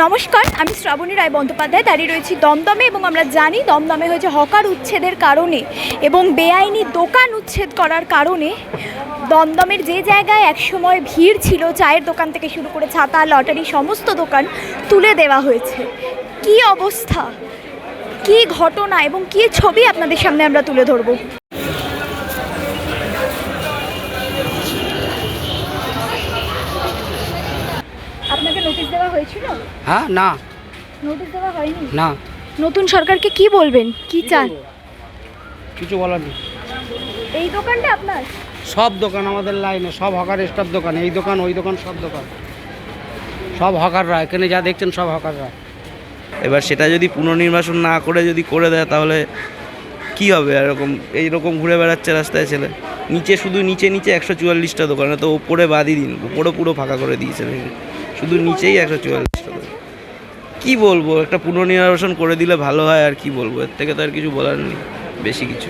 নমস্কার, আমি শ্রাবণী রায় বন্দ্যোপাধ্যায় দাঁড়িয়ে রয়েছি দমদমে এবং আমরা জানি দমদমে হয়েছে হকার উচ্ছেদের কারণে এবং বেআইনি দোকান উচ্ছেদ করার কারণে দমদমের যে জায়গায় একসময় ভিড় ছিল, চায়ের দোকান থেকে শুরু করে ছাতা, লটারি সমস্ত দোকান তুলে দেওয়া হয়েছে। কি অবস্থা, কি ঘটনা এবং কি ছবি আপনাদের সামনে আমরা তুলে ধরবো। আপনাকে নোটিশ দেওয়া হয়েছিল? হ্যাঁ, না নোটিশ দেওয়া হয়নি? না। নতুন সরকারকে কি বলবেন, কি চান? কিছু বলার নেই। এই দোকানটা আপনার? সব দোকান আমাদের লাইনে, সব হকার স্টাফ দোকান, এই দোকান ওই দোকান সব দোকান, সব হকাররা এখানে যা দেখছেন সব হকাররা। এবার সেটা যদি পুনর্নির্বাচন না করে যদি করে দেয় তাহলে কি হবে? এরকম এইরকম ঘুরে বেড়াচ্ছে রাস্তায় ছেলে, নিচে শুধু নিচে 144টা দোকানে, তো ওপরে বাদই দিন, ওপরে পুরো ফাঁকা করে দিয়েছে, শুধু নিচেই 144টা দোকান। কী বলবো, একটা পুনর্নির্বাচন করে দিলে ভালো হয়, আর কি বলবো, এর থেকে তো আর কিছু বলার নেই বেশি কিছু।